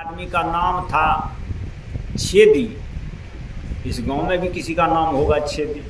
आदमी का नाम था छेदी। इस गांव में भी किसी का नाम होगा छेदी।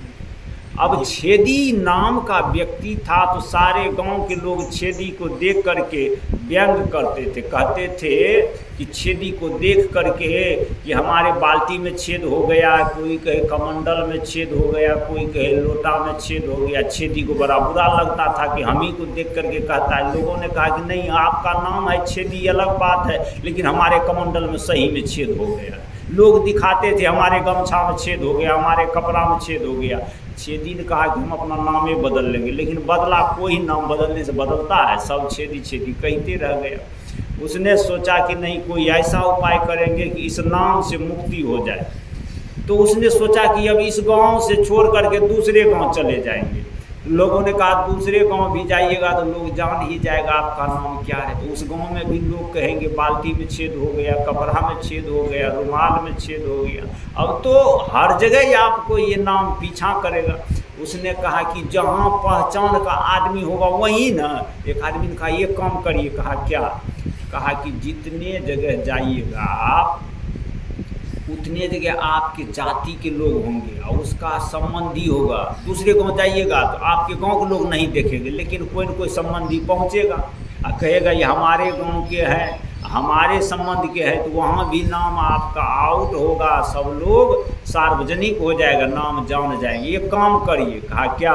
अब छेदी नाम का व्यक्ति था तो सारे गांव के लोग छेदी को देख करके व्यंग करते थे, कहते थे कि छेदी को देख करके कि हमारे बाल्टी में छेद हो गया, कोई कहे कमंडल में छेद हो गया, कोई कहे लोटा में छेद हो गया। छेदी को बड़ा बुरा लगता था कि हम ही को देख करके कहता है। लोगों ने कहा कि नहीं, आपका नाम है छेदी अलग बात है, लेकिन हमारे कमंडल में सही में छेद हो गया। लोग दिखाते थे हमारे गमछा में छेद हो गया, हमारे कपड़ा में छेद हो गया। छेदी ने कहा कि हम अपना नाम ही बदल लेंगे, लेकिन बदला कोई, नाम बदलने से बदलता है? सब छेदी छेदी कहते रह गया। उसने सोचा कि नहीं, कोई ऐसा उपाय करेंगे कि इस नाम से मुक्ति हो जाए। तो उसने सोचा कि अब इस गांव से छोड़ करके दूसरे गांव चले जाएंगे। लोगों ने कहा दूसरे गांव भी जाइएगा तो लोग जान ही जाएगा आपका नाम क्या है। तो उस गांव में भी लोग कहेंगे बाल्टी में छेद हो गया, कपड़ा में छेद हो गया, रुमाल में छेद हो गया। अब तो हर जगह ही आपको ये नाम पीछा करेगा। उसने कहा कि जहाँ पहचान का आदमी होगा वहीं ना। एक आदमी ने कहा ये काम करिए। कहा क्या? कहा कि जितने जगह जाइएगा आप, उतने जगह आपके जाति के लोग होंगे और उसका संबंधी होगा। दूसरे गांव जाइएगा तो आपके गांव के लोग नहीं देखेंगे, लेकिन कोई न कोई संबंधी पहुंचेगा और कहेगा ये हमारे गांव के हैं, हमारे संबंध के हैं, तो वहाँ भी नाम आपका आउट होगा, सब लोग सार्वजनिक हो जाएगा, नाम जान जाएंगे। ये काम करिए। कहा क्या?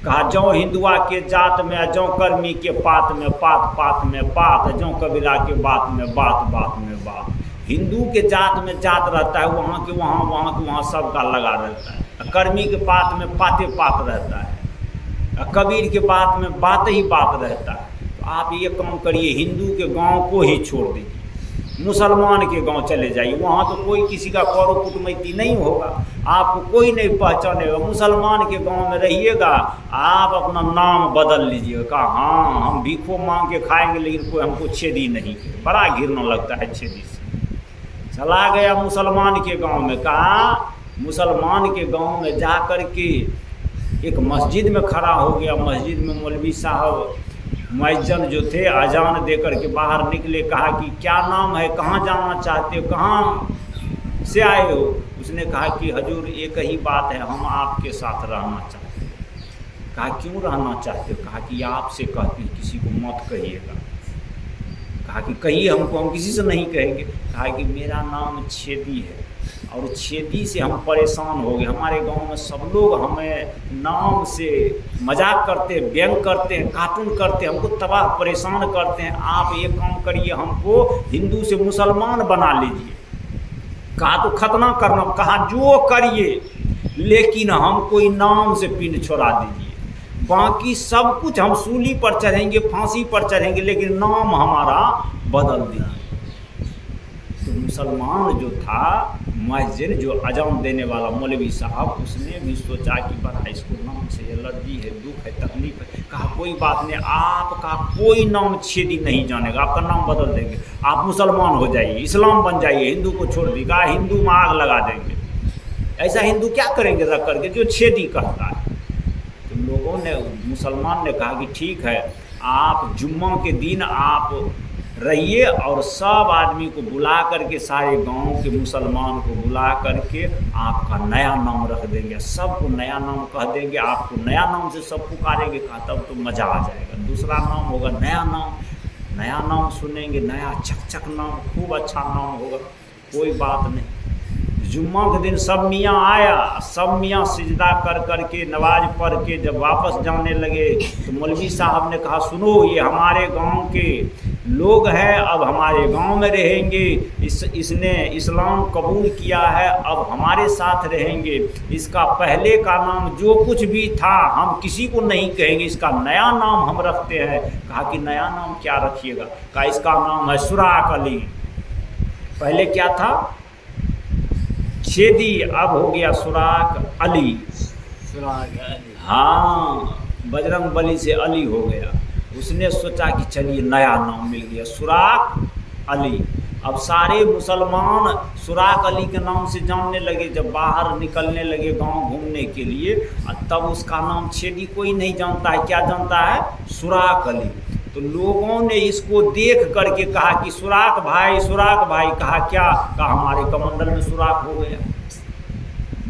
कहा जौ हिंदुआ के जात में, जौ कर्मी के पात में, पात पात में पात, जौ कबीरा के बात में, बात बात में बात। हिंदू के जात में जात रहता है, वहाँ के वहाँ, वहाँ के वहाँ सबका लगा रहता है। कर्मी के पात में पाते पात रहता है, कबीर के बात में बात ही बात रहता है। तो आप ये काम करिए, हिंदू के गांव को ही छोड़ दीजिए, मुसलमान के गांव चले जाइए। वहाँ तो कोई किसी का कौरो कुटमैती नहीं होगा, आपको कोई नहीं पहचानेगा। मुसलमान के गांव में रहिएगा, आप अपना नाम बदल लीजिएगा। कहा हाँ, हम भीखो मांग के खाएंगे, लेकिन कोई हमको छेदी नहीं करे। बड़ा घिरना लगता है छेदी से। चला गया मुसलमान के गांव में। कहा मुसलमान के गांव में जा कर के एक मस्जिद में खड़ा हो गया। मस्जिद में मौलवी साहब मुअज्जिन जो थे अजान दे कर के बाहर निकले। कहा कि क्या नाम है, कहाँ जाना चाहते हो, कहाँ से आए हो? उसने कहा कि हजूर एक ही बात है, हम आपके साथ रहना चाहते हैं। कहा क्यों रहना चाहते हो? कहा कि आपसे कहते हैं किसी को मत कहिएगा। कहा कि कहिए हमको, हम किसी से नहीं कहेंगे। कहा कि मेरा नाम छेदी है और छेदी से हम परेशान हो गए। हमारे गांव में सब लोग हमें नाम से मजाक करते हैं, व्यंग करते हैं, कार्टून करते हैं, हमको तबाह परेशान करते हैं। आप ये काम करिए, हमको हिंदू से मुसलमान बना लीजिए। कहा तो खतना करना। कहा जो करिए, लेकिन हमको नाम से पिंड छोड़ा दीजिए। बाकी सब कुछ हम सूली पर चढ़ेंगे, फांसी पर चढ़ेंगे, लेकिन नाम हमारा बदल दीजिए। तो मुसलमान जो था, मुअज्जिन जो अजान देने वाला मौलवी साहब, उसने भी सोचा कि बड़ा इसको नाम से एलर्जी है, दुख है, तकलीफ है। कहा कोई बात नहीं, आपका कोई नाम छेदी नहीं जानेगा, आपका नाम बदल देंगे। आप मुसलमान हो जाइए, इस्लाम बन जाइए, हिंदू को छोड़ दी। कहा हिंदू में आग लगा देंगे। ऐसा हिंदू क्या करेंगे रख करके जो छेदी कहता है? तो लोगों ने, मुसलमान ने कहा कि ठीक है, आप जुम्मा के दिन आप रहिए और सब आदमी को बुला करके, सारे गांव के मुसलमान को बुला करके आपका नया नाम रख देंगे, सबको नया नाम कह देंगे, आपको नया नाम से सब पुकारेंगे। कहा तब तो मज़ा आ जाएगा। दूसरा नाम होगा नया नाम, नया नाम सुनेंगे, नया चकचक नाम, खूब अच्छा नाम होगा। कोई बात नहीं। जुम्मा के दिन सब मियाँ आया, सब मियाँ सिजदा कर कर के, नमाज पढ़ के जब वापस जाने लगे तो मौलवी साहब ने कहा सुनो, ये हमारे गांव के लोग हैं, अब हमारे गांव में रहेंगे, इसने इस्लाम कबूल किया है, अब हमारे साथ रहेंगे। इसका पहले का नाम जो कुछ भी था हम किसी को नहीं कहेंगे, इसका नया नाम हम रखते हैं। कहा कि नया नाम क्या रखिएगा? कहा इसका नाम है सुराक अली। पहले क्या था? छेदी, अब हो गया सुराक अली। सुराग अली। हाँ, बजरंग बली से अली हो गया। उसने सोचा कि चलिए नया नाम मिल गया, सुराक अली। अब सारे मुसलमान सुराक अली के नाम से जानने लगे। जब बाहर निकलने लगे गांव घूमने के लिए, तब उसका नाम छेदी कोई नहीं जानता है। क्या जानता है? सुराक अली। तो लोगों ने इसको देख करके कहा कि सुराख भाई, सुराख भाई। कहा क्या? कहा हमारे कमंडल में सुराख हो गया,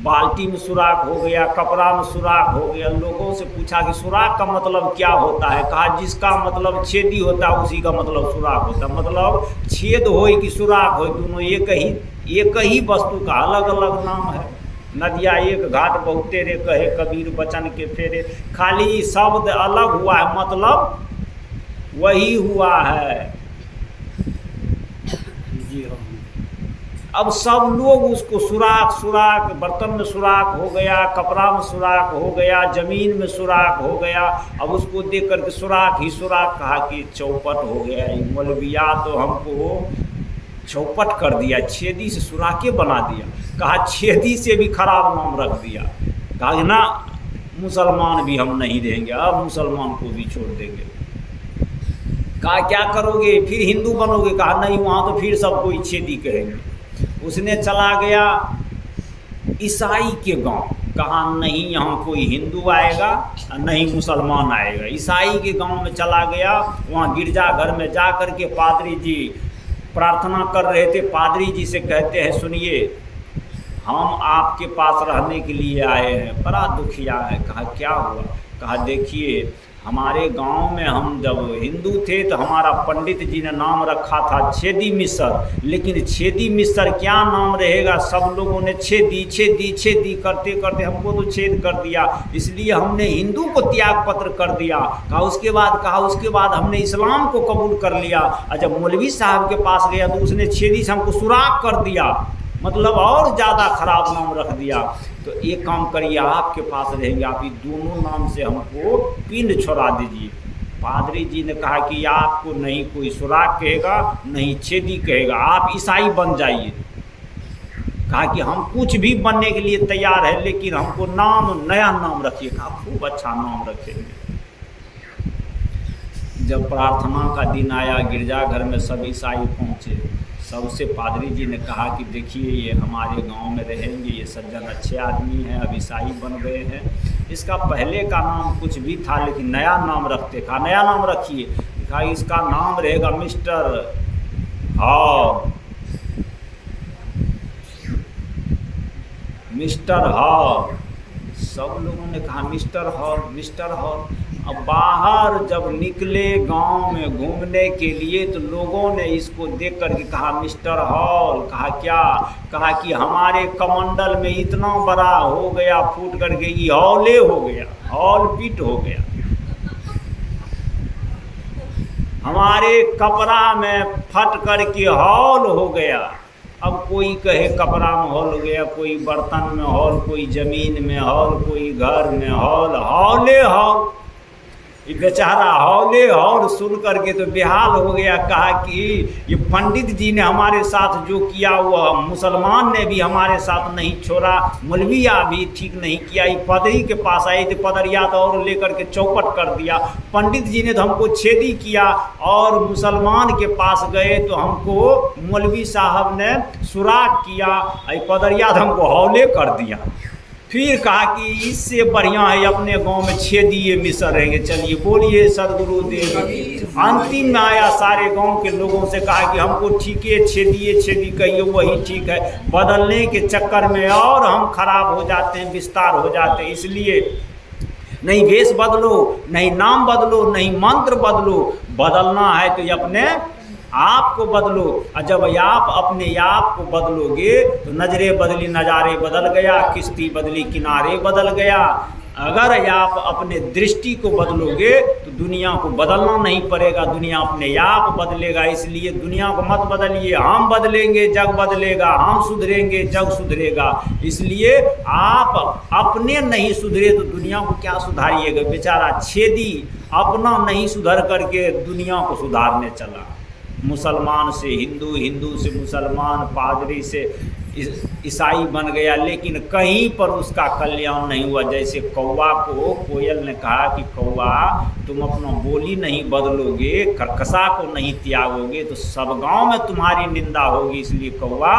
बाल्टी में सुराख हो गया, कपड़ा में सुराख हो गया। लोगों से पूछा कि सुराख का मतलब क्या होता है? कहा जिसका मतलब छेदी होता है उसी का मतलब सुराख होता है। मतलब छेद हो कि सुराख हो, दोनों एक ही वस्तु का अलग अलग नाम है। नदिया एक घाट बहुत तेरे कहे कबीर बचन के फेरे। खाली शब्द अलग हुआ है, मतलब वही हुआ है। जी हाँ। अब सब लोग उसको सुराख सुराख, बर्तन में सुराख हो गया, कपड़ा में सुराख हो गया, जमीन में सुराख हो गया। अब उसको देख करके सुराख ही सुराख कहा कि चौपट हो गया। मौलविया तो हमको चौपट कर दिया, छेदी से सुराखे बना दिया। कहा छेदी से भी खराब नाम रख दिया। कहा ना मुसलमान भी हम नहीं देंगे, अब मुसलमान को भी छोड़ देंगे। कहा क्या करोगे? फिर हिंदू बनोगे? कहा नहीं, वहाँ तो फिर सब कोई छेदी कहेंगे। उसने चला गया ईसाई के गांव। कहा नहीं, यहाँ कोई हिंदू आएगा नहीं मुसलमान आएगा। ईसाई के गांव में चला गया। वहाँ गिरजाघर में जा कर के पादरी जी प्रार्थना कर रहे थे। पादरी जी से कहते हैं सुनिए, हम आपके पास रहने के लिए आए हैं, बड़ा दुखिया है। कहा क्या हुआ? कहा देखिए, हमारे गांव में हम जब हिंदू थे तो हमारा पंडित जी ने नाम रखा था छेदी मिसर, लेकिन छेदी मिसर क्या नाम रहेगा? सब लोगों ने छेदी छेदी छेदी करते करते हमको तो छेद कर दिया, इसलिए हमने हिंदू को त्याग पत्र कर दिया। कहा उसके बाद हमने इस्लाम को कबूल कर लिया। और जब मौलवी साहब के पास गया तो उसने छेदी से हमको सुराख कर दिया, मतलब और ज़्यादा खराब नाम रख दिया। तो एक काम करिए, आपके पास रहेंगे, आप ये दोनों नाम से हमको पिंड छोड़ा दीजिए। पादरी जी ने कहा कि आपको नहीं कोई सुराख कहेगा, नहीं छेदी कहेगा, आप ईसाई बन जाइए। कहा कि हम कुछ भी बनने के लिए तैयार है, लेकिन हमको नया नाम रखिए। कहा खूब अच्छा नाम रखेंगे। जब प्रार्थना का दिन आया, गिरजाघर में सब ईसाई पहुँचे। सबसे पादरी जी ने कहा कि देखिए, ये हमारे गांव में रहेंगे, ये सज्जन अच्छे आदमी हैं, अब ईसाई बन गए हैं। इसका पहले का नाम कुछ भी था, लेकिन नया नाम रखते। कहा नया नाम रखिए। कहा इसका नाम रहेगा मिस्टर हॉल। Mister hall. सब लोगों ने कहा मिस्टर हॉल, मिस्टर हॉल। अब बाहर जब निकले गांव में घूमने के लिए तो लोगों ने इसको देख करके कहा मिस्टर हॉल। कहा क्या? कहा कि हमारे कमंडल में इतना बड़ा हो गया, फूट करके ये हॉले हो गया, हॉल पीट हो गया। हमारे कपड़ा में फट करके हॉल हो गया। अब कोई कहे कपड़ा में हॉल हो गया, कोई बर्तन में हॉल, कोई ज़मीन में हॉल, कोई घर में हॉल, हॉले हॉल। ये बेचारा हौले हौल सुन करके तो बेहाल हो गया। कहा कि ये पंडित जी ने हमारे साथ जो किया वह मुसलमान ने भी हमारे साथ नहीं छोड़ा, मौलविया भी ठीक नहीं किया। ये पदरी के पास आए थे, पदरिया तो और लेकर के चौपट कर दिया। पंडित जी ने तो हमको छेदी किया, और मुसलमान के पास गए तो हमको मौलवी साहब ने सुराख किया, पदरिया तो हमको हौले कर दिया। फिर कहा कि इससे बढ़िया है अपने गांव में छेदिए मिसर रहेंगे। चलिए बोलिए सदगुरुदेव। अंतिम में आया, सारे गांव के लोगों से कहा कि हमको ठीक है छेदिए छेदी कहिए, वही ठीक है। बदलने के चक्कर में और हम खराब हो जाते हैं, विस्तार हो जाते हैं। इसलिए नहीं वेश बदलो, नहीं नाम बदलो, नहीं मंत्र बदलो, बदलना है तो ये अपने आप को बदलो। और जब आप अपने आप को बदलोगे तो नजरें बदली नज़ारे बदल गया, किश्ती बदली किनारे बदल गया। अगर आप अपने दृष्टि को बदलोगे तो दुनिया को बदलना नहीं पड़ेगा, दुनिया अपने आप बदलेगा। इसलिए दुनिया को मत बदलिए, हम बदलेंगे जग बदलेगा, हम सुधरेंगे जग सुधरेगा। इसलिए आप अपने नहीं सुधरे तो दुनिया को क्या सुधारिएगा। बेचारा छेदी अपना नहीं सुधर करके दुनिया को सुधारने चला। मुसलमान से हिंदू, हिंदू से मुसलमान, पादरी से ईसाई बन गया, लेकिन कहीं पर उसका कल्याण नहीं हुआ। जैसे कौवा को कोयल ने कहा कि कौवा तुम अपना बोली नहीं बदलोगे, कर्कशा को नहीं त्यागोगे तो सब गांव में तुम्हारी निंदा होगी। इसलिए कौवा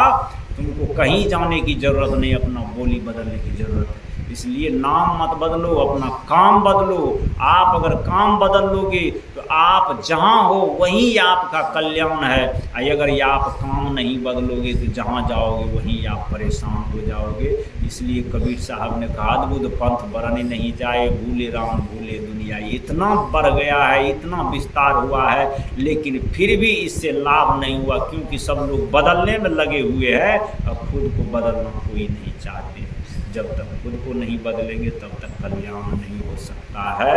तुमको कहीं जाने की ज़रूरत नहीं, अपना बोली बदलने की ज़रूरत है। इसलिए नाम मत बदलो, अपना काम बदलो। आप अगर काम बदल लोगे तो आप जहाँ हो वहीं आपका कल्याण है। अगर ये आप काम नहीं बदलोगे तो जहाँ जाओगे वहीं आप परेशान हो जाओगे। इसलिए कबीर साहब ने कहा, अद्भुत पंथ बरने नहीं जाए, भूले राम भूले दुनिया। इतना बढ़ गया है, इतना विस्तार हुआ है, लेकिन फिर भी इससे लाभ नहीं हुआ, क्योंकि सब लोग बदलने में लगे हुए हैं और खुद को बदलना कोई नहीं चाहते। जब तक खुद को नहीं बदलेंगे तब तक कल्याण नहीं हो सकता है।